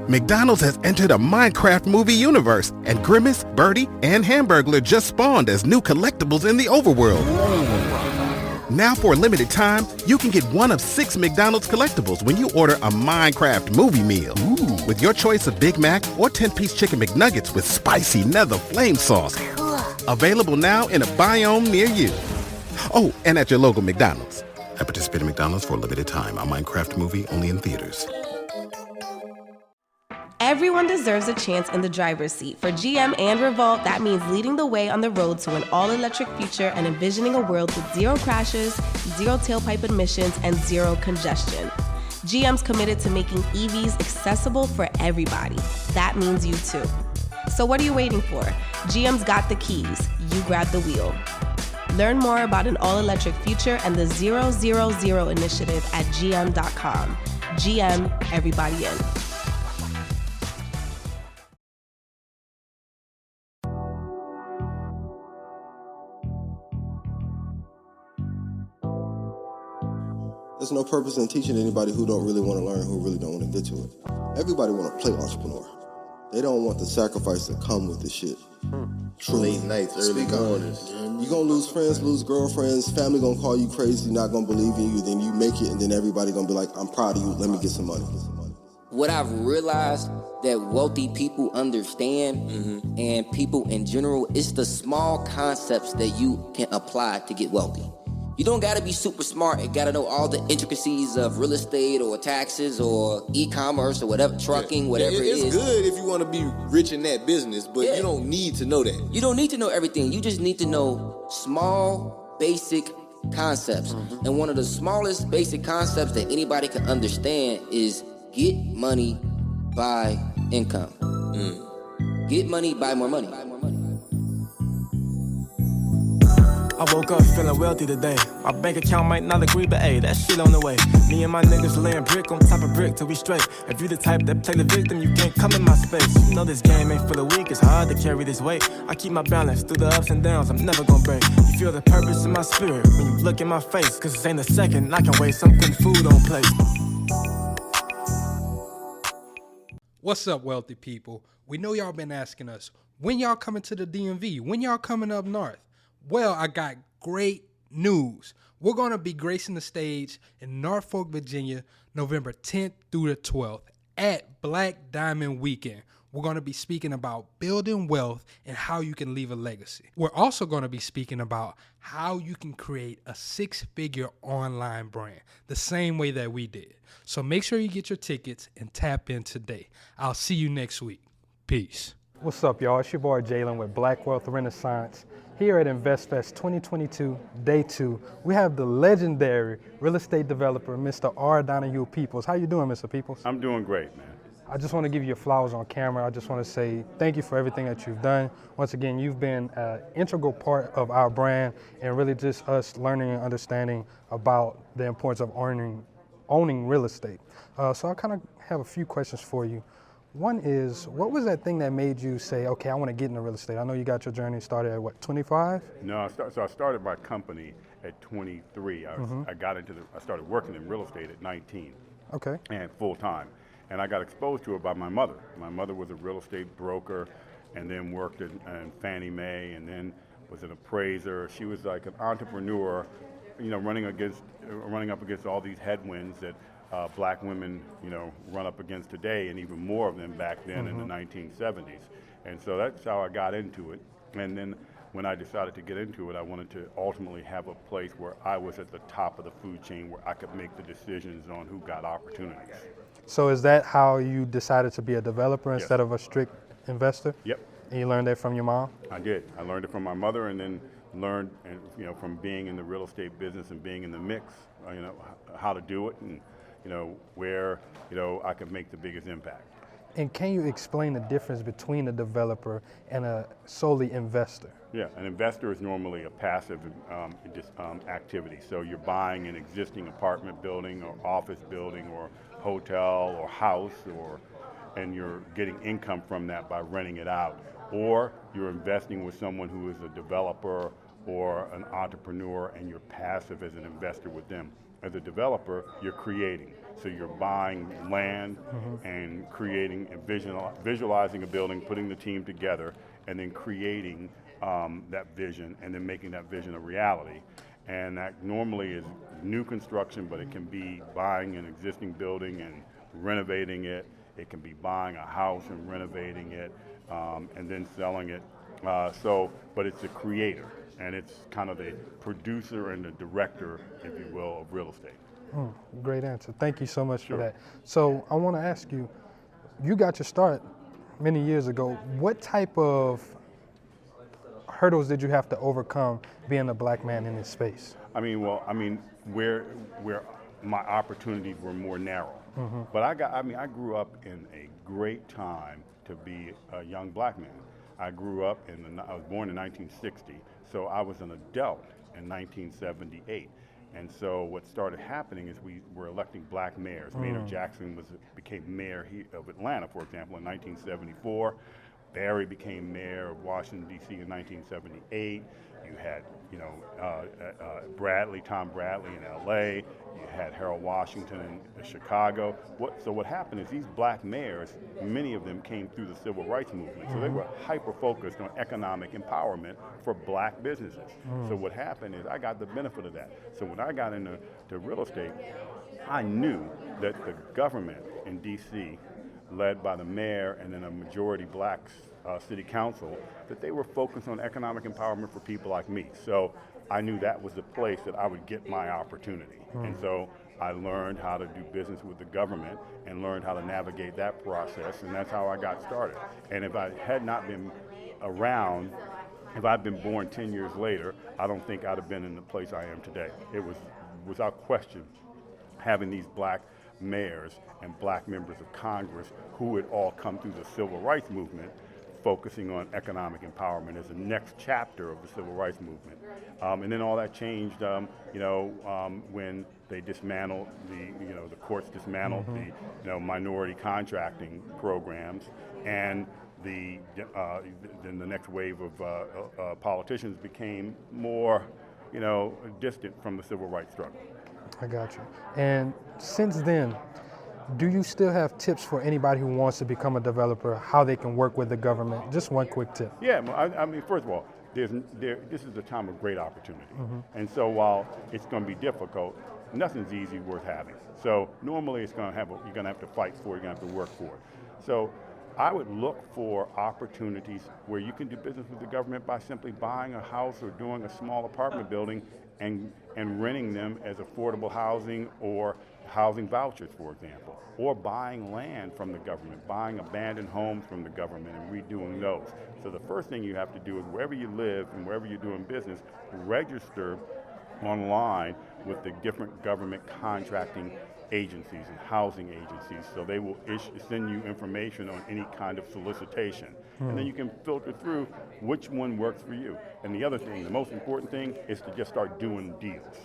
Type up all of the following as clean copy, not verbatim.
McDonald's has entered a Minecraft movie universe, and Grimace, Birdie, and Hamburglar just spawned as new collectibles in the overworld. Now for a limited time, you can get one of 6 McDonald's collectibles when you order a Minecraft movie meal. Ooh. With your choice of Big Mac or 10-piece chicken McNuggets with spicy nether flame sauce. Available now in a biome near you. Oh, and at your local McDonald's. I participate in McDonald's for a limited time. A Minecraft movie only in theaters. Everyone deserves a chance in the driver's seat. For GM and Revolt, that means leading the way on the road to an all-electric future and envisioning a world with 0 crashes, 0 tailpipe emissions, and 0 congestion. GM's committed to making EVs accessible for everybody. That means you too. So what are you waiting for? GM's got the keys. You grab the wheel. Learn more about an all-electric future and the 000 initiative at gm.com. GM, everybody in. There's no purpose in teaching anybody who don't really want to learn, who really don't want to get to it. Everybody want to play entrepreneur. They don't want the sacrifice that come with this shit. Late nights, early mornings. You're going to lose friends, lose girlfriends, family going to call you crazy, not going to believe in you, then you make it, and then everybody going to be like, I'm proud of you, let me get some money. What I've realized that wealthy people understand, and people in general, it's the small concepts that you can apply to get wealthy. You don't gotta be super smart and gotta know all the intricacies of real estate or taxes or e-commerce or whatever, trucking, whatever it is. It's good if you wanna be rich in that business, but you don't need to know that. You don't need to know everything. You just need to know small, basic concepts. And one of the smallest basic concepts that anybody can understand is get money, buy income. Get money, buy more money. I woke up feeling wealthy today. My bank account might not agree, but hey, that shit on the way. Me and my niggas laying brick on top of brick till we straight. If you the type that play the victim, you can't come in my space. You know this game ain't for the weak, it's hard to carry this weight. I keep my balance through the ups and downs, I'm never gonna break. You feel the purpose in my spirit when you look in my face. Cause this ain't a second, I can waste, I'm putting food on plate. What's up, wealthy people? We know y'all been asking us, when y'all coming to the DMV? When y'all coming up north? Well, I got great news. We're going to be gracing the stage in Norfolk, Virginia, November 10th through the 12th at Black Diamond Weekend. We're going to be speaking about building wealth and how you can leave a legacy. We're also going to be speaking about how you can create a 6-figure online brand the same way that we did. So make sure you get your tickets and tap in today. I'll see you next week. Peace. What's up, y'all? It's your boy Jalen with Black Wealth Renaissance. Here at Investfest 2022, Day 2, we have the legendary real estate developer, Mr. R Donahue Peeples. How you doing, Mr. Peeples? I'm doing great, man. I just want to give you your flowers on camera. I just want to say thank you for everything that you've done. Once again, you've been an integral part of our brand and really just us learning and understanding about the importance of owning real estate. So I kind of have a few questions for you. One is, what was that thing that made you say, okay, I want to get into real estate? I know you got your journey started at what, 25? No, I started my company at 23. I started working in real estate at 19. Okay. And full time. And I got exposed to it by my mother. My mother was a real estate broker and then worked in Fannie Mae and then was an appraiser. She was like an entrepreneur, you know, running up against all these headwinds that black women, you know, run up against today, and even more of them back then in the 1970s. And so that's how I got into it. And then when I decided to get into it, I wanted to ultimately have a place where I was at the top of the food chain, where I could make the decisions on who got opportunities. So is that how you decided to be a developer instead of a strict investor? Yep. And you learned that from your mom? I did. I learned it from my mother, and then learned, you know, from being in the real estate business and being in the mix, you know, how to do it and, you know, where, you know, I could make the biggest impact. And can you explain the difference between a developer and a solely investor? Yeah, an investor is normally a passive activity. So you're buying an existing apartment building or office building or hotel or house, and you're getting income from that by renting it out. Or you're investing with someone who is a developer or an entrepreneur, and you're passive as an investor with them. As a developer, you're creating. So you're buying land and creating and visualizing a building, putting the team together, and then creating that vision, and then making that vision a reality. And that normally is new construction, but it can be buying an existing building and renovating it. It can be buying a house and renovating it, and then selling it. But it's a creator, and it's kind of the producer and the director, if you will, of real estate. Great answer. Thank you so much for that. So I want to ask you, you got your start many years ago. What type of hurdles did you have to overcome being a black man in this space? Where my opportunities were more narrow. But I grew up in a great time to be a young black man. I was born in 1960, so I was an adult in 1978. And so what started happening is we were electing black mayors. Maynard Jackson became mayor of Atlanta, for example, in 1974. Barry became mayor of Washington, D.C. in 1978. You had, Tom Bradley in L.A. You had Harold Washington in Chicago. What happened is these black mayors, many of them came through the civil rights movement. So they were hyper-focused on economic empowerment for black businesses. So what happened is I got the benefit of that. So when I got into real estate, I knew that the government in D.C., led by the mayor and then a majority black city council, that they were focused on economic empowerment for people like me. So I knew that was the place that I would get my opportunity. And so I learned how to do business with the government and learned how to navigate that process, and that's how I got started. And if I had not been around, if I'd been born 10 years later, I don't think I'd have been in the place I am today. It was, without question, having these black mayors and black members of Congress who had all come through the civil rights movement, focusing on economic empowerment as the next chapter of the civil rights movement. And then all that changed, when they dismantled the courts dismantled the minority contracting programs, and then the next wave of politicians became more, distant from the civil rights struggle. I got you. And since then, do you still have tips for anybody who wants to become a developer, how they can work with the government? Just one quick tip. Yeah, first of all, this is a time of great opportunity. And so while it's going to be difficult, nothing's easy worth having. So normally you're going to have to fight for it, you're going to have to work for it. So I would look for opportunities where you can do business with the government by simply buying a house or doing a small apartment building and renting them as affordable housing or housing vouchers, for example, or buying land from the government, buying abandoned homes from the government and redoing those. So the first thing you have to do is wherever you live and wherever you're doing business, register online with the different government contracting agencies and housing agencies, so they will send you information on any kind of solicitation. And then you can filter through which one works for you. And the other thing, the most important thing, is to just start doing deals.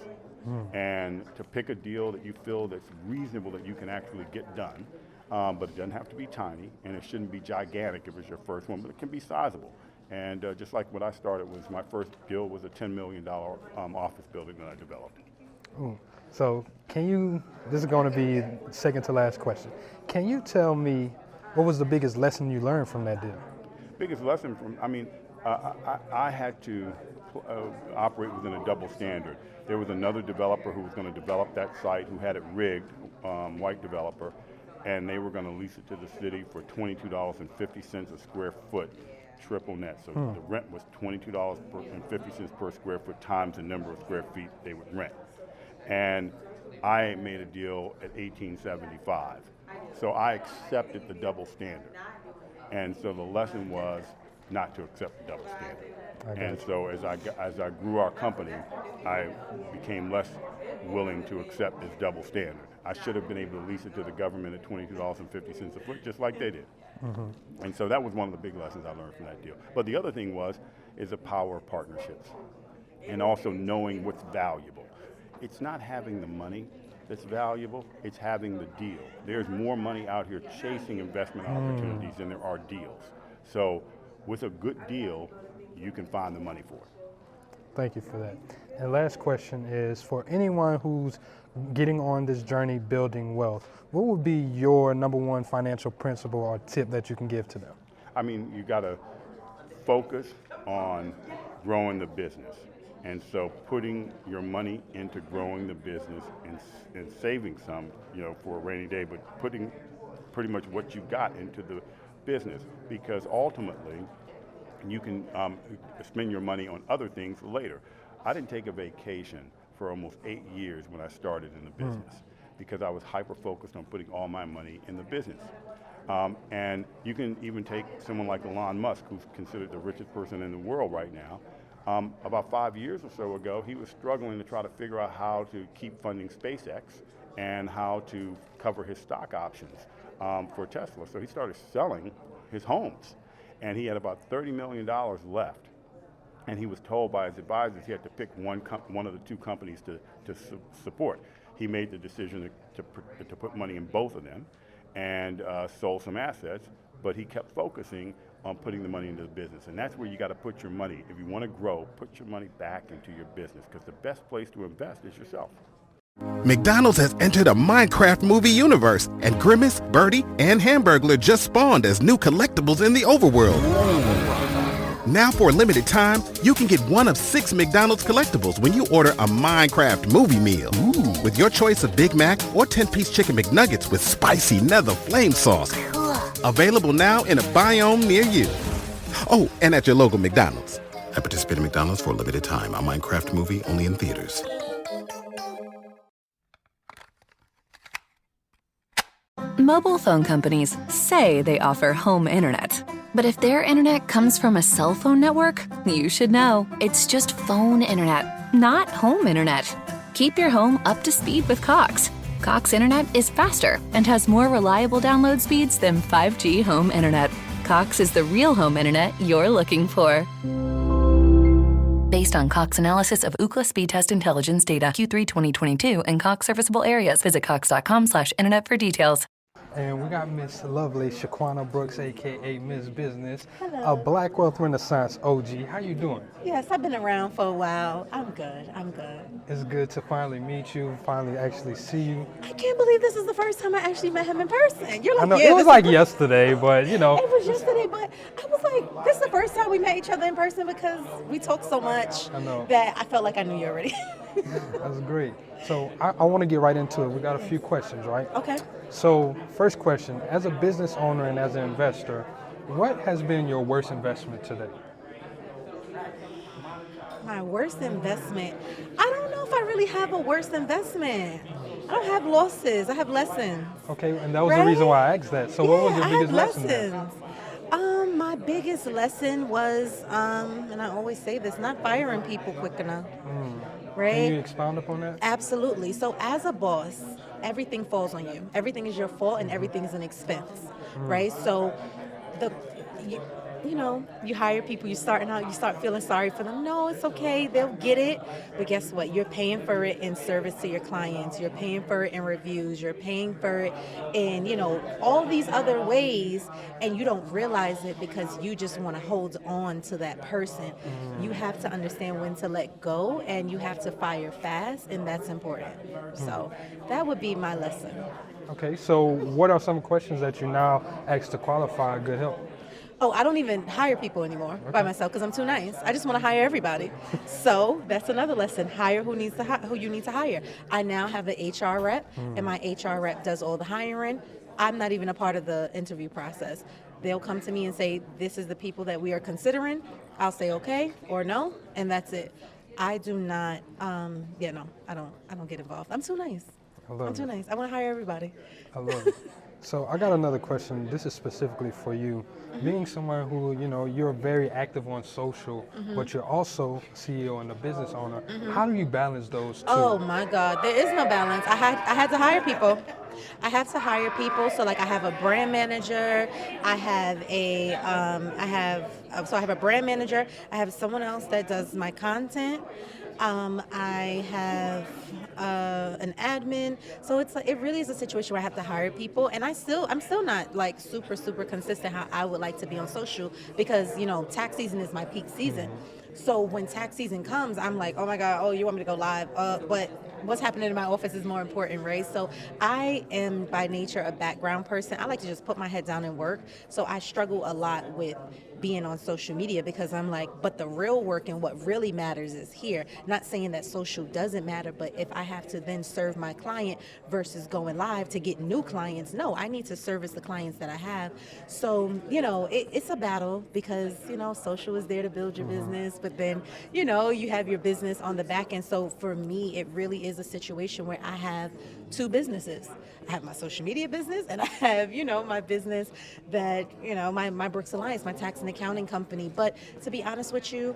And to pick a deal that you feel that's reasonable that you can actually get done. But it doesn't have to be tiny, and it shouldn't be gigantic if it's your first one, but it can be sizable. And just like what I started was, my first deal was a $10 million office building that I developed. So this is going to be second to last question. Can you tell me what was the biggest lesson you learned from that deal? Biggest lesson I had to operate within a double standard. There was another developer who was going to develop that site who had it rigged, white developer, and they were going to lease it to the city for $22.50 a square foot, triple net. So the rent was $22.50 per square foot times the number of square feet they would rent. And I made a deal at $18.75. So I accepted the double standard. And so the lesson was not to accept the double standard. And so as I grew our company, I became less willing to accept this double standard. I should have been able to lease it to the government at $22.50 a foot, just like they did. And so that was one of the big lessons I learned from that deal. But the other thing is the power of partnerships, and also knowing what's valuable. It's not having the money that's valuable, it's having the deal. There's more money out here chasing investment opportunities than there are deals. So with a good deal, you can find the money for it. Thank you for that. And last question is, for anyone who's getting on this journey building wealth, what would be your number one financial principle or tip that you can give to them? I mean, you got to focus on growing the business. And so putting your money into growing the business and saving some, for a rainy day, but putting pretty much what you got into the business, because ultimately you can spend your money on other things later. I didn't take a vacation for almost 8 years when I started in the business because I was hyper-focused on putting all my money in the business. And you can even take someone like Elon Musk, who's considered the richest person in the world right now. About 5 years or so ago, he was struggling to try to figure out how to keep funding SpaceX and how to cover his stock options for Tesla. So he started selling his homes, and he had about $30 million left. And he was told by his advisors he had to pick one of the two companies to support. He made the decision to put money in both of them and sold some assets, but he kept focusing on putting the money into the business. And that's where you got to put your money. If you want to grow, put your money back into your business, because the best place to invest is yourself. McDonald's has entered a Minecraft movie universe, and Grimace, Birdie, and Hamburglar just spawned as new collectibles in the overworld. Now for a limited time, you can get one of 6 McDonald's collectibles when you order a Minecraft movie meal. With your choice of Big Mac or 10-piece chicken McNuggets with spicy nether flame sauce. Available now in a biome near you. Oh, and at your local McDonald's. At participating McDonald's for a limited time. A Minecraft movie only in theaters. Mobile phone companies say they offer home internet. But if their internet comes from a cell phone network, you should know. It's just phone internet, not home internet. Keep your home up to speed with Cox. Cox internet is faster and has more reliable download speeds than 5G home internet. Cox is the real home internet you're looking for. Based on Cox analysis of Ookla speed test intelligence data Q3 2022 and Cox serviceable areas, visit cox.com/internet for details. And we got Miss Lovely Shaquanna Brooks, a.k.a. Miss Business, Hello. a Black Wealth Renaissance OG. How you doing? Yes, I've been around for a while. I'm good. It's good to finally meet you, finally actually see you. I can't believe this is the first time I actually met him in person. You're like, I know, yeah, it was like yesterday, but It was yesterday, but I was like, this is the first time we met each other in person because we talked so much that I felt like I knew you already. That's great. So I want to get right into it. We got a few questions, right? Okay. So first question, as a business owner and as an investor, what has been your worst investment today? My worst investment? I don't know if I really have a worst investment. I don't have losses. I have lessons. Okay, and that was the reason why I asked that. So what was your biggest lesson there? My biggest lesson was, and I always say this, not firing people quick enough. Right? Can you expound upon that? Absolutely. So as a boss, everything falls on you. Everything is your fault and everything is an expense, right? So you hire people, you're starting out, you start feeling sorry for them. No, it's okay, they'll get it. But guess what? You're paying for it in service to your clients. You're paying for it in reviews. You're paying for it in, all these other ways, and you don't realize it because you just want to hold on to that person. You have to understand when to let go, and you have to fire fast, and that's important. So that would be my lesson. Okay, so what are some questions that you now ask to qualify good help? Oh, I don't even hire people anymore by myself because I'm too nice. I just want to hire everybody. So that's another lesson. Hire who you need to hire. I now have an HR rep, and my HR rep does all the hiring. I'm not even a part of the interview process. They'll come to me and say, this is the people that we are considering. I'll say okay or no, and that's it. I do not, I don't get involved. I'm too nice. I'm too nice. I want to hire everybody. I love it. So I got another question. This is specifically for you. Being someone who, you're very active on social, but you're also CEO and a business owner. How do you balance those two? Oh my God, there is no balance. I had to hire people. I have to hire people. So like I have a brand manager. I have I have a brand manager. I have someone else that does my content. I have an admin, so it really is a situation where I have to hire people, and I'm still not like super consistent how I would like to be on social because tax season is my peak season. So when tax season comes, I'm like, oh my God, oh, you want me to go live? But what's happening in my office is more important, right? So I am by nature a background person. I like to just put my head down and work. So I struggle a lot with being on social media because I'm like, but the real work and what really matters is here. Not saying that social doesn't matter, but if I have to then serve my client versus going live to get new clients, no, I need to service the clients that I have. So, it's a battle because, social is there to build your business, but then, you have your business on the back end. So for me, it really is a situation where I have two businesses. I have my social media business and I have, my business that, my Brooks Alliance, my tax and accounting company. But to be honest with you,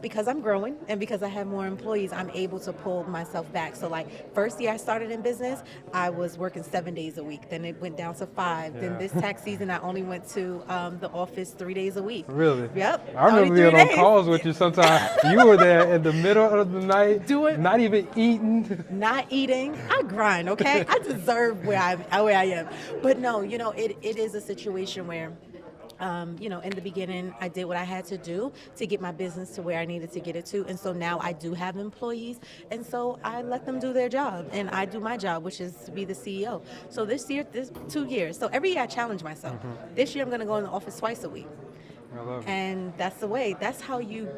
because I'm growing and because I have more employees, I'm able to pull myself back. So like first year I started in business, I was working 7 days a week. Then it went down to 5. Yeah. Then this tax season, I only went to the office 3 days a week. Really? Yep. I remember being on calls with you sometimes. You were there in the middle of the night, not even eating. Not eating. I grind, okay? I deserve where I am. But no, it is a situation where in the beginning, I did what I had to do to get my business to where I needed to get it to. And so now I do have employees. And so I let them do their job. And I do my job, which is to be the CEO. So this 2 years. So every year I challenge myself. This year I'm going to go in the office twice a week. And that's the way. That's how you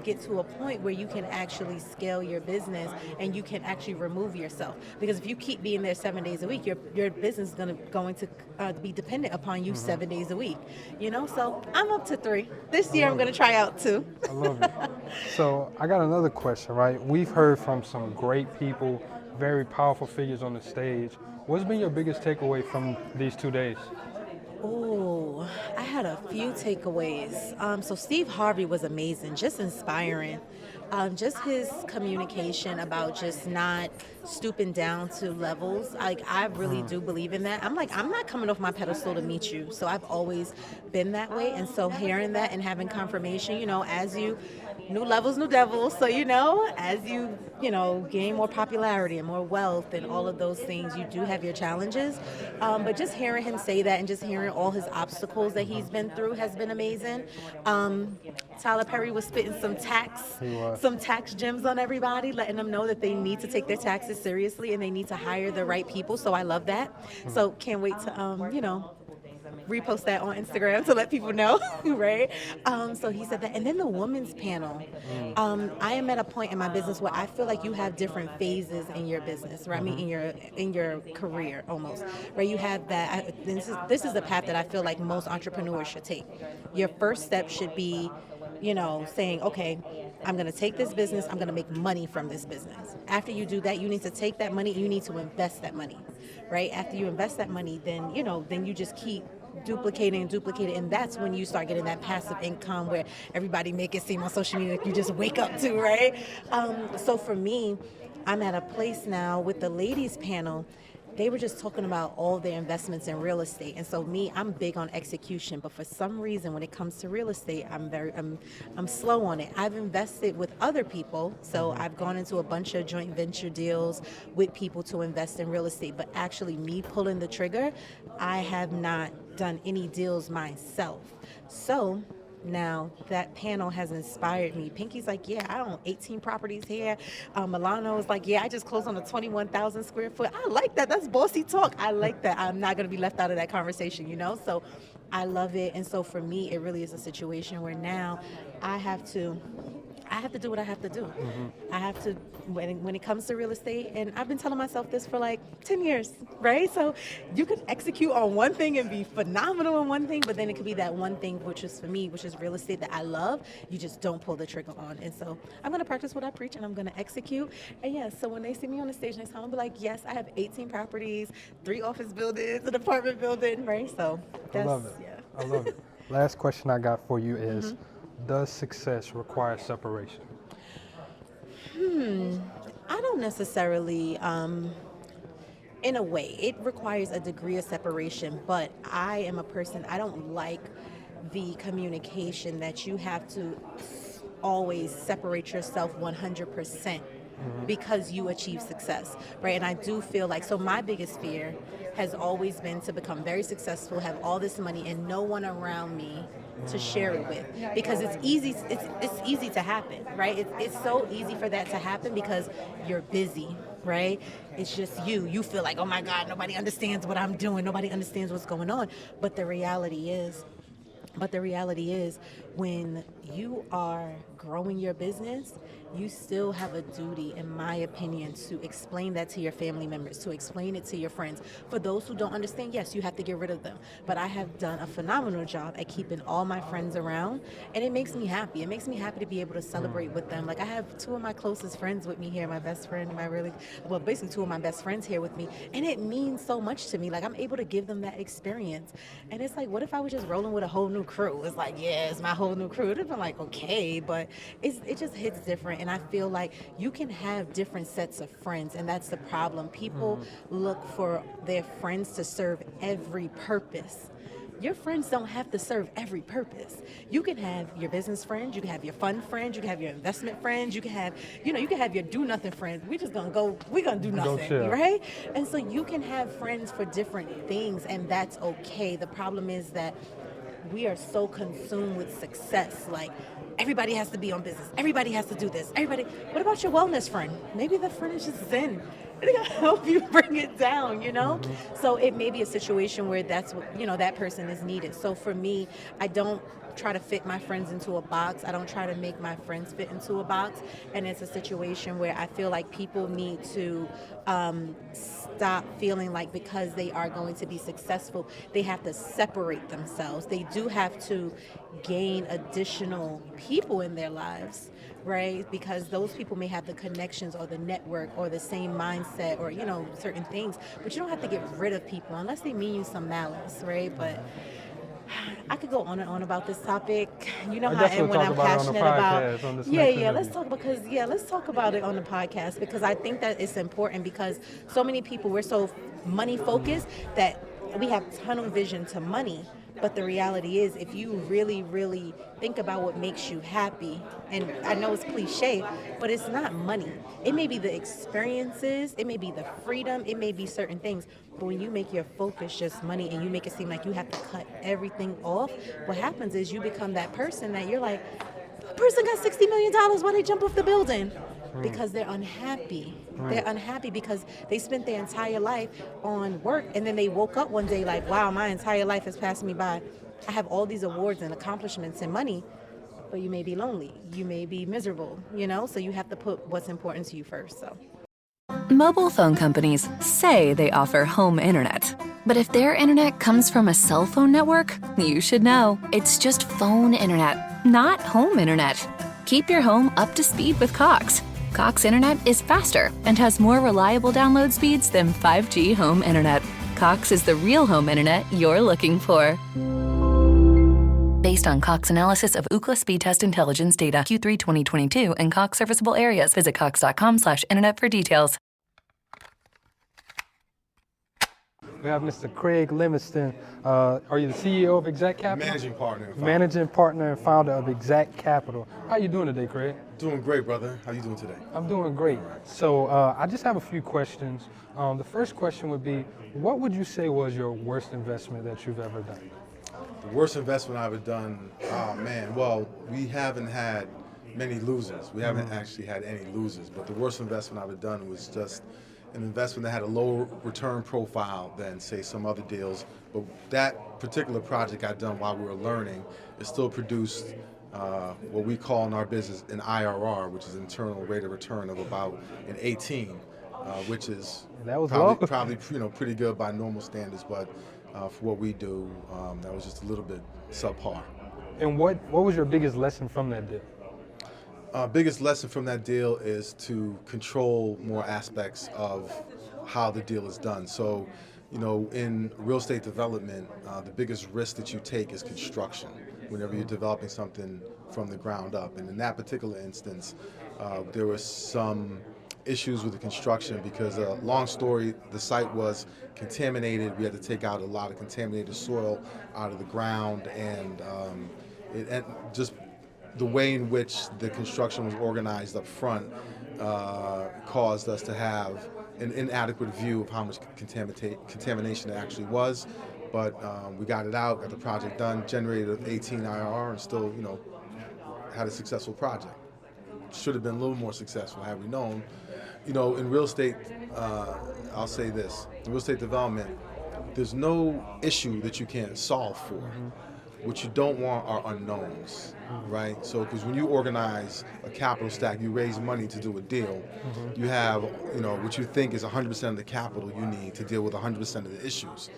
get to a point where you can actually scale your business and you can actually remove yourself. Because if you keep being there 7 days a week, your business is going to be dependent upon you 7 days a week. So I'm up to 3. This year I'm going to try out 2. I love it. So I got another question, right? We've heard from some great people, very powerful figures on the stage. What's been your biggest takeaway from these 2 days? Oh, I had a few takeaways. So Steve Harvey was amazing, just inspiring. Just his communication about just not stooping down to levels. I really do believe in that. I'm not coming off my pedestal to meet you. So I've always been that way. And so hearing that and having confirmation, as you, new levels, new devils. So, as you, gain more popularity and more wealth and all of those things, you do have your challenges. But just hearing him say that and just hearing all his obstacles that he's been through has been amazing. Tyler Perry was spitting some tax gems on everybody, letting them know that they need to take their taxes seriously and they need to hire the right people. So I love that. So can't wait to, repost that on Instagram to let people know, right? So he said that. And then the women's panel. I am at a point in my business where I feel like you have different phases in your business, right? I mean, in your career almost, where you have that. This is the path that I feel like most entrepreneurs should take. Your first step should be, saying, okay, I'm going to take this business. I'm going to make money from this business. After you do that, you need to take that money and you need to invest that money, right? After you invest that money, then, then you just keep duplicating, and that's when you start getting that passive income where everybody make it seem on social media like you just wake up to, right? So for me, I'm at a place now with the ladies panel. They were just talking about all their investments in real estate. And so I'm big on execution, but for some reason when it comes to real estate, I'm slow on it. I've invested with other people. So I've gone into a bunch of joint venture deals with people to invest in real estate, but actually me pulling the trigger, I have not done any deals myself. So now that panel has inspired me. Pinky's like, yeah, I own 18 properties here. Milano is like, yeah, I just closed on a 21,000 square foot. I like that. That's bossy talk. I like that. I'm not going to be left out of that conversation, So I love it. And so for me, it really is a situation where now I have to do what I have to do. I have to, when it comes to real estate, and I've been telling myself this for like 10 years, right? So you can execute on one thing and be phenomenal on one thing, but then it could be that one thing, which is for me, which is real estate that I love, you just don't pull the trigger on. And so I'm going to practice what I preach and I'm going to execute. And yeah, so when they see me on the stage next time, I'll be like, yes, I have 18 properties, 3 office buildings, an apartment building, right? So that's, I love it. Yeah. I love it. Last question I got for you is, does success require separation? I don't necessarily, in a way, it requires a degree of separation, but I am a person, I don't like the communication that you have to always separate yourself 100% because you achieve success, right? And I do feel like, so my biggest fear has always been to become very successful, have all this money, and no one around me to share it with, because it's easy. It's easy to happen, right? It's so easy for that to happen because you're busy, right? It's just you feel like, oh my God, nobody understands what I'm doing, nobody understands what's going on. But the reality is when you are growing your business, you still have a duty, in my opinion, to explain that to your family members, to explain it to your friends. For those who don't understand, yes, you have to get rid of them. But I have done a phenomenal job at keeping all my friends around, and it makes me happy. It makes me happy to be able to celebrate with them. Like, I have two of my closest friends with me here, my best friend, basically two of my best friends here with me, and it means so much to me. Like, I'm able to give them that experience. And it's like, what if I was just rolling with a whole new crew? It's like, yeah, it's my whole new crew. It would have been like, okay, but it just hits different. And I feel like you can have different sets of friends, and that's the problem. People look for their friends to serve every purpose. Your friends don't have to serve every purpose. You can have your business friends, you can have your fun friends, you can have your investment friends, you can have your do nothing friends. We're gonna do nothing, right? And so you can have friends for different things, and that's okay. The problem is that we are so consumed with success. Like, everybody has to be on business. Everybody has to do this. What about your wellness friend? Maybe the friend is just zen. They're gonna help you bring it down, So it may be a situation where that's what, that person is needed. So for me, I don't try to fit my friends into a box. I don't try to make my friends fit into a box. And it's a situation where I feel like people need to stop feeling like because they are going to be successful, they have to separate themselves. They do have to gain additional people in their lives, right? Because those people may have the connections or the network or the same mindset or, certain things. But you don't have to get rid of people unless they mean you some malice, right? But I could go on and on about this topic. You know how I am when I'm passionate about. Let's talk about it on the podcast, because I think that it's important, because so many people, we're so money focused that we have tunnel vision to money. But the reality is, if you really, really think about what makes you happy, and I know it's cliche, but it's not money. It may be the experiences, it may be the freedom, it may be certain things. But when you make your focus just money and you make it seem like you have to cut everything off, what happens is you become that person that you're like, that person got $60 million, why they jump off the building? Because they're unhappy. They're unhappy because they spent their entire life on work, and then they woke up one day like, wow, my entire life has passed me by. I have all these awards and accomplishments and money, but you may be lonely. You may be miserable, so you have to put what's important to you first. So, Mobile phone companies say they offer home internet. But if their internet comes from a cell phone network, you should know. It's just phone internet, not home internet. Keep your home up to speed with Cox. Cox Internet is faster and has more reliable download speeds than 5G home internet. Cox is the real home internet you're looking for. Based on Cox analysis of Ookla speed test intelligence data, Q3 2022, and Cox serviceable areas. Visit cox.com/internet for details. We have Mr. Craig Livingston. Are you the CEO of Exact Capital? Managing partner and founder of Exact Capital. How are you doing today, Craig? Doing great, brother. How are you doing today? I'm doing great. So I just have a few questions. The first question would be, what would you say was your worst investment that you've ever done? The worst investment I've ever done? Oh, man. Well, we haven't had many losers. We haven't actually had any losers. But the worst investment I've ever done was just an investment that had a lower return profile than, say, some other deals. But that particular project I done while we were learning, it still produced what we call in our business an IRR, which is internal rate of return of about an 18, which is probably pretty good by normal standards. But for what we do, that was just a little bit subpar. And what was your biggest lesson from that deal? Biggest lesson from that deal is to control more aspects of how the deal is done. So, in real estate development, the biggest risk that you take is construction whenever you're developing something from the ground up. And in that particular instance, there was some issues with the construction because, long story, the site was contaminated. We had to take out a lot of contaminated soil out of the ground, and just the way in which the construction was organized up front caused us to have an inadequate view of how much contamination there actually was. But we got it out, got the project done, generated an 18 IRR, and still, had a successful project. Should have been a little more successful had we known. In real estate, I'll say this: in real estate development, there's no issue that you can't solve for. What you don't want are unknowns, right? So, because when you organize a capital stack, you raise money to do a deal, you have, what you think is 100% of the capital you need to deal with 100% of the issues.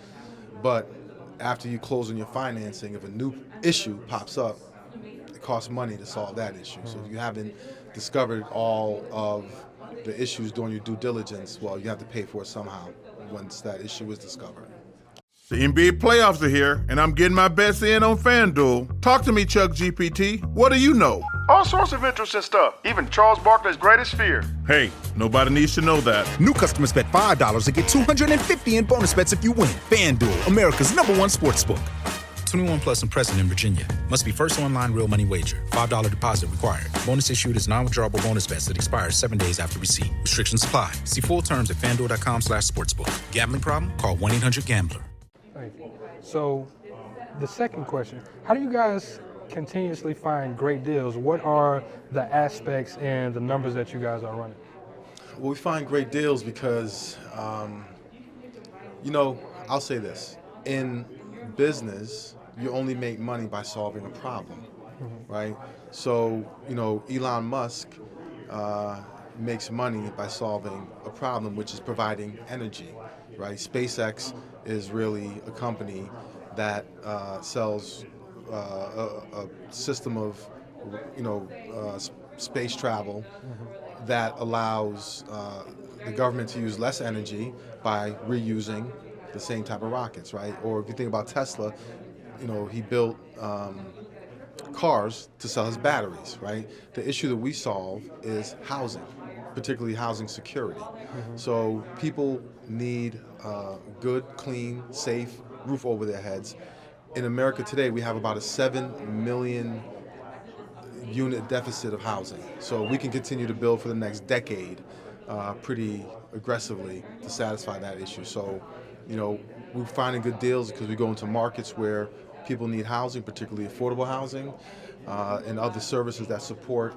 But after you close on your financing, if a new issue pops up, it costs money to solve that issue. So if you haven't discovered all of the issues during your due diligence, well, you have to pay for it somehow once that issue is discovered. The NBA playoffs are here, and I'm getting my bets in on FanDuel. Talk to me, Chuck GPT. What do you know? All sorts of interesting stuff, even Charles Barkley's greatest fear. Hey, nobody needs to know that. New customers bet $5 and get $250 in bonus bets if you win. FanDuel, America's #1 sportsbook. 21 plus and present in Virginia. Must be first online real money wager. $5 deposit required. Bonus issued is non-withdrawable bonus bets that expires 7 days after receipt. Restrictions apply. See full terms at FanDuel.com/sportsbook. Gambling problem? Call 1-800-GAMBLER. Thank you. So, the second question, how do you guys continuously find great deals? What are the aspects and the numbers that you guys are running? Well, we find great deals because, I'll say this. In business, you only make money by solving a problem, right? So, Elon Musk makes money by solving a problem, which is providing energy, right? SpaceX is really a company that sells a system of, space travel that allows the government to use less energy by reusing the same type of rockets, right? Or if you think about Tesla, he built cars to sell his batteries, right? The issue that we solve is housing, particularly housing security. So people need good, clean, safe roof over their heads. In America today, we have about a 7 million unit deficit of housing. So we can continue to build for the next decade pretty aggressively to satisfy that issue. So, we're finding good deals because we go into markets where people need housing, particularly affordable housing, and other services that support,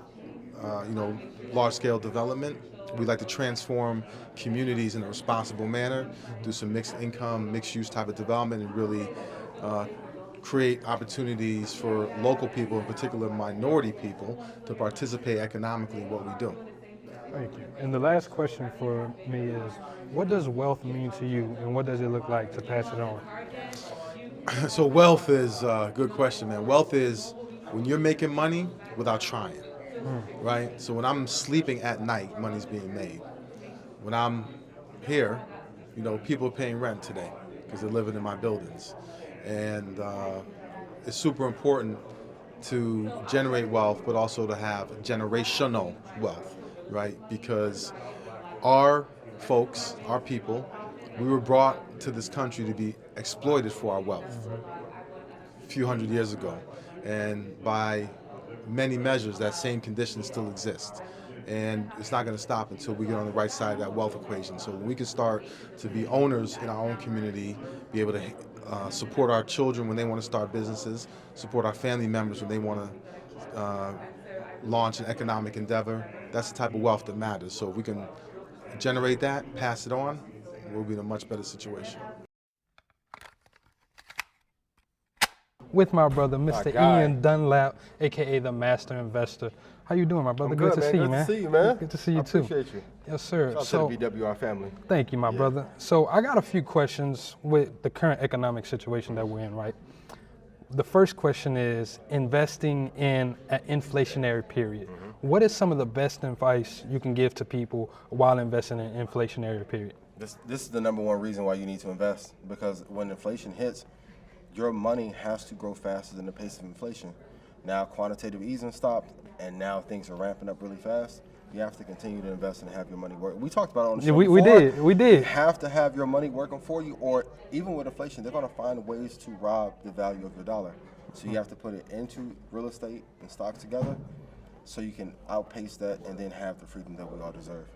large-scale development. We like to transform communities in a responsible manner, do some mixed income, mixed-use type of development, and really create opportunities for local people, in particular minority people, to participate economically in what we do. Thank you. And the last question for me is, what does wealth mean to you, and what does it look like to pass it on? So wealth is a good question, man. Wealth is when you're making money without trying, right? So when I'm sleeping at night, money's being made. When I'm here, people are paying rent today because they're living in my buildings. And it's super important to generate wealth, but also to have generational wealth, right? Because our folks, our people, we were brought to this country to be exploited for our wealth a few hundred years ago. And by many measures, that same condition still exists. And it's not going to stop until we get on the right side of that wealth equation. So when we can start to be owners in our own community, be able to support our children when they want to start businesses, support our family members when they want to launch an economic endeavor, that's the type of wealth that matters. So if we can generate that, pass it on, we'll be in a much better situation. With my brother, Mr. Ian Dunlap, a.k.a. the Master Investor. How you doing, my brother? Good to see you, man. Good to see you, man. Good to see you, too. Appreciate you. Yes, sir. Shout out to the BWR family. Thank you, my brother. So I got a few questions with the current economic situation that we're in, right? The first question is investing in an inflationary period. What is some of the best advice you can give to people while investing in an inflationary period? This is the number one reason why you need to invest, because when inflation hits, your money has to grow faster than the pace of inflation. Now quantitative easing stopped, and now things are ramping up really fast. You have to continue to invest and have your money work. We talked about it on the show before. We did. You have to have your money working for you, or even with inflation, they're going to find ways to rob the value of your dollar. So you have to put it into real estate and stocks together so you can outpace that and then have the freedom that we all deserve.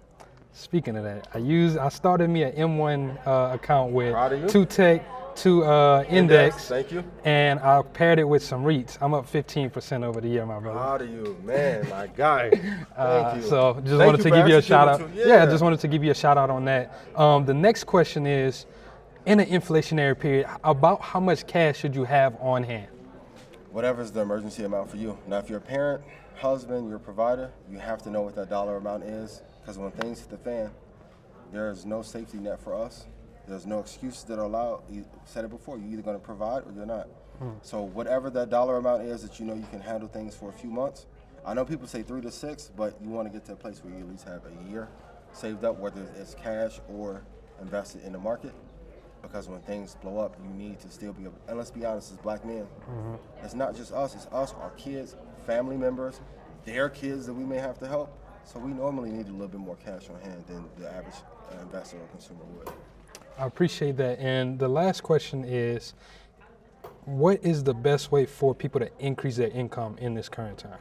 Speaking of that, I started me an M1 account with Proud of you. 2 Tech, 2 Index. Thank you. And I paired it with some REITs. I'm up 15% over the year, my brother. Proud of you, man, my guy. Thank you. So just wanted to give you a shout out. Yeah, I just wanted to give you a shout out on that. The next question is, in an inflationary period, about how much cash should you have on hand? Whatever's the emergency amount for you. Now, if you're a parent, husband, you're a provider, you have to know what that dollar amount is, because when things hit the fan, there is no safety net for us. There's no excuses that are allowed. You said it before, you're either going to provide or you're not. So whatever that dollar amount is that you know you can handle things for a few months. I know people say 3 to 6, but you want to get to a place where you at least have a year saved up, whether it's cash or invested in the market. Because when things blow up, you need to still be able, and let's be honest, as black men, it's not just us, it's us, our kids, family members, their kids that we may have to help. So we normally need a little bit more cash on hand than the average investor or consumer would. I appreciate that. And the last question is, what is the best way for people to increase their income in this current time?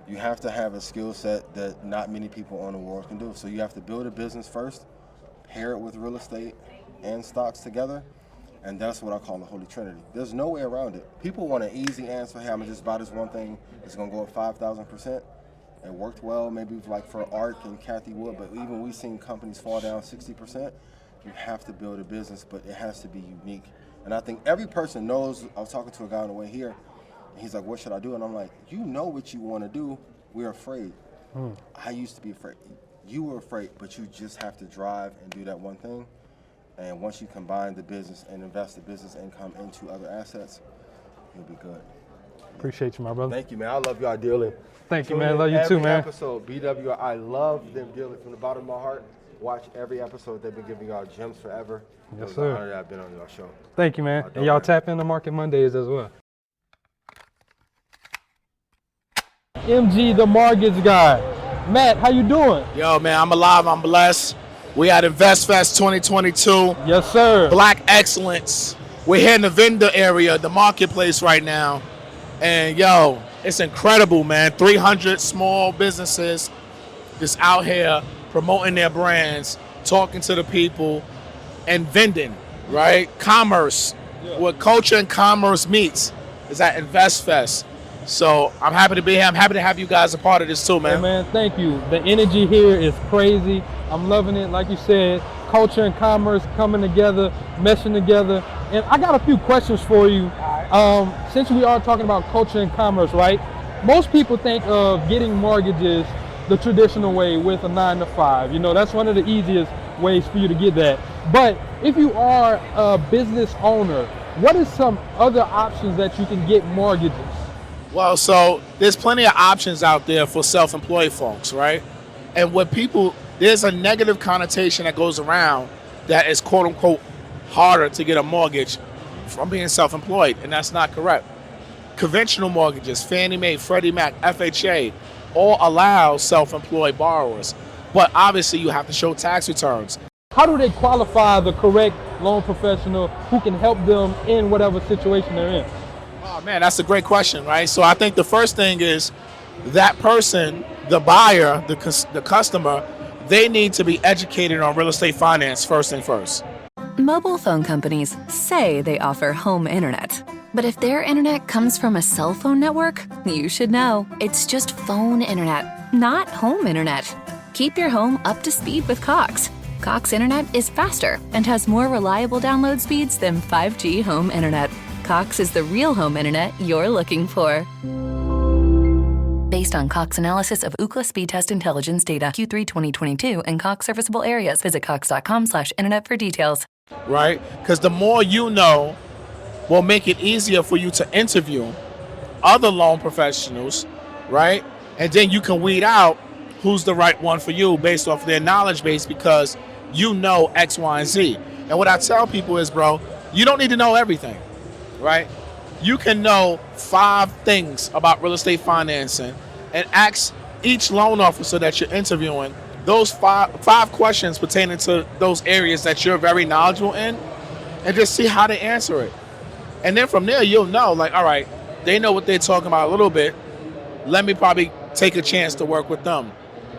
You have to have a skill set that not many people in the world can do. So you have to build a business first, pair it with real estate and stocks together, and that's what I call the Holy Trinity. There's no way around it. People want an easy answer. Hey, I'm gonna just buy this one thing. It's gonna go up 5,000%. It worked well, maybe like for Art and Kathy Wood, but even we've seen companies fall down 60%. You have to build a business, but it has to be unique. And I think every person knows. I was talking to a guy on the way here, and he's like, what should I do? And I'm like, you know what you want to do. We're afraid. I used to be afraid. You were afraid, but you just have to drive and do that one thing. And once you combine the business and invest the business income into other assets, you'll be good. Appreciate you, my brother. Thank you, man. I love y'all dearly. Thank you, man. Love you too, man. Episode, BW, I love them dearly from the bottom of my heart. Watch every episode. They've been giving y'all gems forever. Yes, It sir. was an honor that I've been on your show. Thank you, man. And y'all tap into Market Mondays as well. MG, the mortgage guy. Matt, how you doing? Yo, man, I'm alive. I'm blessed. We at Investfest 2022. Yes, sir. Black Excellence. We're here in the vendor area, the marketplace right now. And, yo, it's incredible, man. 300 small businesses just out here promoting their brands, talking to the people, and vending, right? Commerce, where culture and commerce meets, is at Investfest. So I'm happy to be here. I'm happy to have you guys a part of this too, man. Hey, man, thank you. The energy here is crazy. I'm loving it. Like you said, culture and commerce coming together, meshing together. And I got a few questions for you. Since we are talking about culture and commerce, right? Most people think of getting mortgages the traditional way with a 9-to-5. You know, that's one of the easiest ways for you to get that. But if you are a business owner, what are some other options that you can get mortgages? Well, so there's plenty of options out there for self-employed folks, right? And what people, there's a negative connotation that goes around that is quote unquote harder to get a mortgage from being self-employed, and that's not correct. Conventional mortgages, Fannie Mae, Freddie Mac, FHA, all allow self-employed borrowers. But obviously you have to show tax returns. How do they qualify the correct loan professional who can help them in whatever situation they're in? Oh man, that's a great question, right? So I think the first thing is that person, the buyer, the customer, they need to be educated on real estate finance first thing first. Mobile phone companies say they offer home internet. But if their internet comes from a cell phone network, you should know. It's just phone internet, not home internet. Keep your home up to speed with Cox. Cox internet is faster and has more reliable download speeds than 5G home internet. Cox is the real home internet you're looking for. Based on Cox analysis of Ookla speed test intelligence data Q3 2022 and Cox serviceable areas. Visit cox.com/internet for details. Right? Because the more you know will make it easier for you to interview other loan professionals, right? And then you can weed out who's the right one for you based off their knowledge base because you know X, Y, and Z. And what I tell people is, bro, you don't need to know everything, right? You can know 5 things about real estate financing and ask each loan officer that you're interviewing those five questions pertaining to those areas that you're very knowledgeable in and just see how they answer it. And then from there, you'll know, like, all right, they know what they're talking about a little bit. Let me probably take a chance to work with them.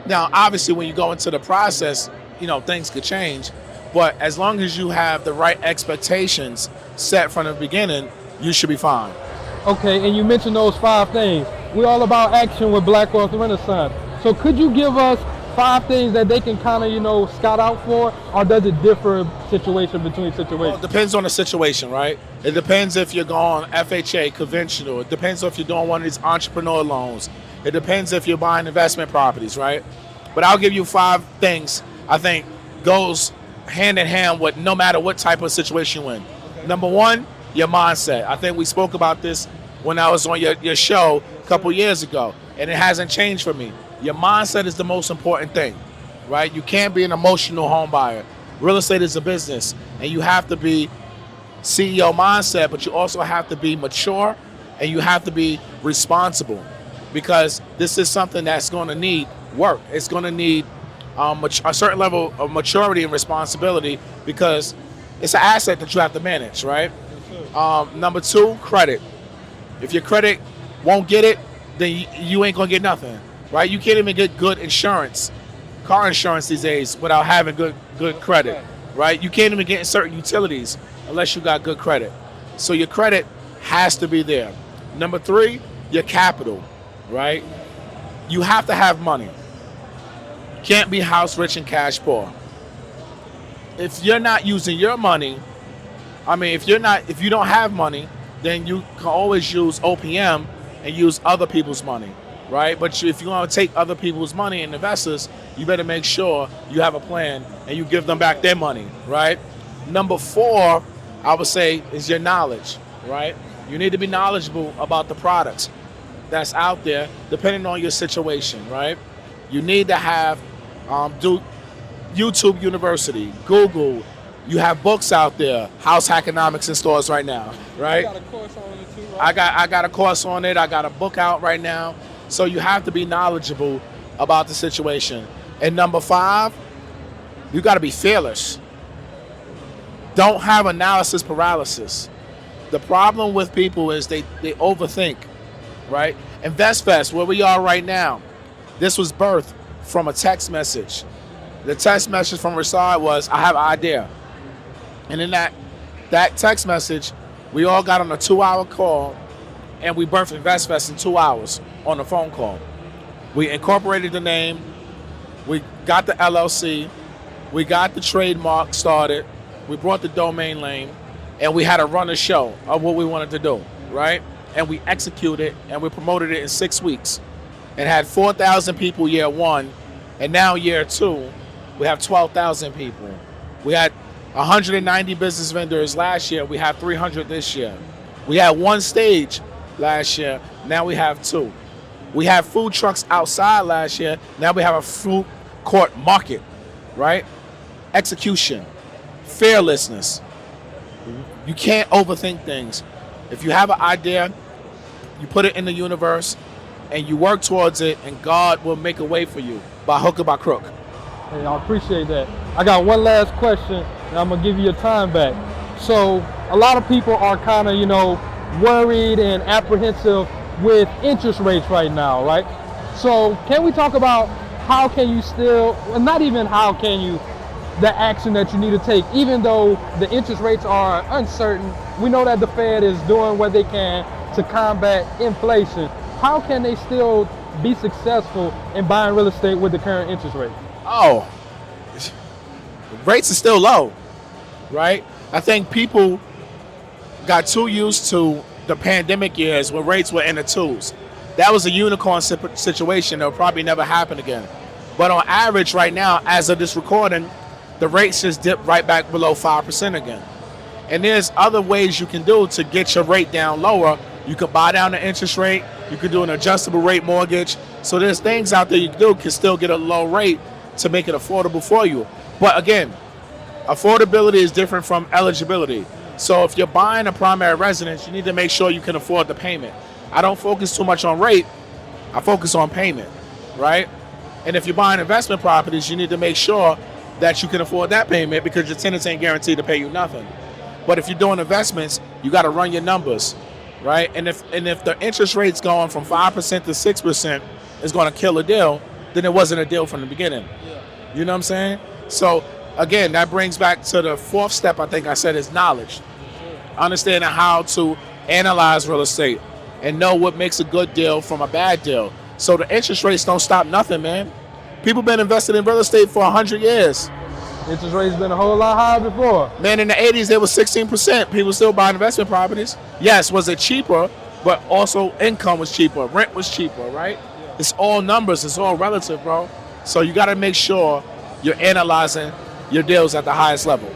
Now, obviously, when you go into the process, things could change. But as long as you have the right expectations set from the beginning, you should be fine. Okay, and you mentioned those 5 things. We're all about action with Black Wealth Renaissance. So could you give us 5 things that they can kind of, scout out for, or does it differ situation between situations? Well, it depends on the situation, right? It depends if you're going FHA, conventional. It depends if you're doing one of these entrepreneur loans. It depends if you're buying investment properties, right? But I'll give you 5 things I think goes hand in hand with no matter what type of situation you're in. Okay. Number 1, your mindset. I think we spoke about this when I was on your show a couple years ago, and it hasn't changed for me. Your mindset is the most important thing, right? You can't be an emotional home buyer. Real estate is a business, and you have to be CEO mindset, but you also have to be mature, and you have to be responsible, because this is something that's going to need work. It's going to need a certain level of maturity and responsibility, because it's an asset that you have to manage, right? Number 2, credit. If your credit won't get it, then you ain't going to get nothing. Right? You can't even get good insurance, car insurance these days, without having good credit, right? You can't even get certain utilities unless you got good credit. So your credit has to be there. Number 3, your capital, right? You have to have money. You can't be house rich and cash poor. If you're not using your money, if you don't have money, then you can always use OPM and use other people's money. Right? But if you want to take other people's money and investors, you better make sure you have a plan and you give them back their money, right? Number 4, I would say, is your knowledge, right? You need to be knowledgeable about the products that's out there, depending on your situation, right? You need to have do YouTube University, Google. You have books out there, House Hackonomics in stores right now, right? You got a course on it too, right? I got a course on it. I got a book out right now. So you have to be knowledgeable about the situation. And number 5, you got to be fearless. Don't have analysis paralysis. The problem with people is they overthink, right? Investfest, where we are right now, this was birthed from a text message. The text message from Rasad was, I have an idea. And in that text message, we all got on a 2-hour call, and we birthed Investfest in 2 hours on a phone call. We incorporated the name, we got the LLC, we got the trademark started, we brought the domain name, and we had to run a show of what we wanted to do, right? And we executed and we promoted it in 6 weeks and had 4,000 people year 1, and now year 2, we have 12,000 people. We had 190 business vendors last year, we have 300 this year. We had 1 stage last year, now we have 2. We had food trucks outside last year, now we have a food court market, right? Execution, fearlessness. You can't overthink things. If you have an idea, you put it in the universe and you work towards it, and God will make a way for you by hook or by crook. Hey, I appreciate that. I got one last question, and I'm gonna give you your time back. So a lot of people are kind of, worried and apprehensive with interest rates right now, right? So can we talk about how can you still, well, not even how can you, the action that you need to take, even though the interest rates are uncertain. We know that the Fed is doing what they can to combat inflation. How can they still be successful in buying real estate with the current interest rate? Oh, rates are still low, right? I think people got too used to the pandemic years when rates were in the 2s. That was a unicorn situation that will probably never happen again. But on average right now, as of this recording, the rates just dipped right back below 5% again. And there's other ways you can do to get your rate down lower. You could buy down the interest rate. You could do an adjustable rate mortgage. So there's things out there you can still get a low rate to make it affordable for you. But again, affordability is different from eligibility. So if you're buying a primary residence, you need to make sure you can afford the payment. I don't focus too much on rate. I focus on payment, right? And if you're buying investment properties, you need to make sure that you can afford that payment, because your tenants ain't guaranteed to pay you nothing. But if you're doing investments, you got to run your numbers, right? And if the interest rate's going from 5% to 6% is going to kill a deal, then it wasn't a deal from the beginning. Yeah. You know what I'm saying? So again, that brings back to the fourth step I think I said is knowledge. Understanding how to analyze real estate and know what makes a good deal from a bad deal. So the interest rates don't stop nothing, man. People been invested in real estate for 100 years. Interest rates been a whole lot higher before. Man, in the 80s, it was 16%. People still buying investment properties. Yes, was it cheaper, but also income was cheaper. Rent was cheaper, right? It's all numbers. It's all relative, bro. So you got to make sure you're analyzing your deals at the highest level.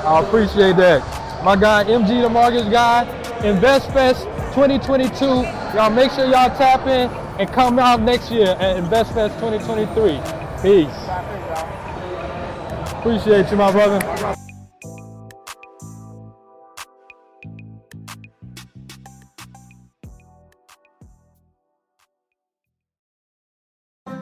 I appreciate that. My guy, MG, the mortgage guy, Investfest 2022. Y'all make sure y'all tap in and come out next year at Investfest 2023. Peace. Appreciate you, my brother.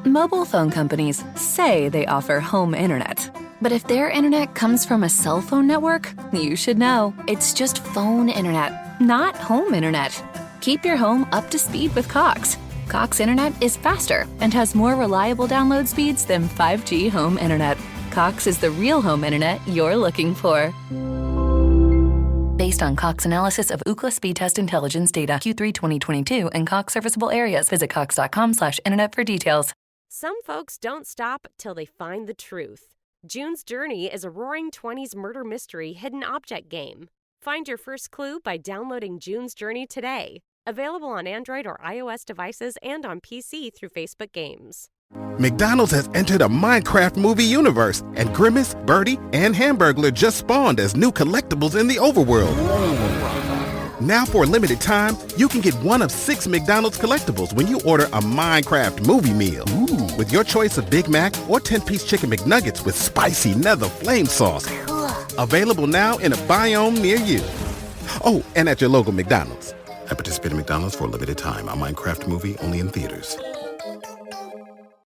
Mobile phone companies say they offer home internet. But if their internet comes from a cell phone network, you should know. It's just phone internet, not home internet. Keep your home up to speed with Cox. Cox internet is faster and has more reliable download speeds than 5G home internet. Cox is the real home internet you're looking for. Based on Cox analysis of Ookla speed test intelligence data Q3 2022 and Cox serviceable areas, visit cox.com/internet for details. Some folks don't stop till they find the truth. June's Journey is a roaring 20s murder mystery hidden object game. Find your first clue by downloading June's Journey today. Available on Android or iOS devices and on PC through Facebook Games. McDonald's has entered a Minecraft movie universe, and Grimace, Birdie, and Hamburglar just spawned as new collectibles in the overworld. Now for a limited time, you can get one of 6 McDonald's collectibles when you order a Minecraft movie meal. With your choice of Big Mac or 10-piece chicken McNuggets with spicy nether flame sauce. Available now in a biome near you. Oh, and at your local McDonald's. At participating McDonald's for a limited time. A Minecraft movie only in theaters.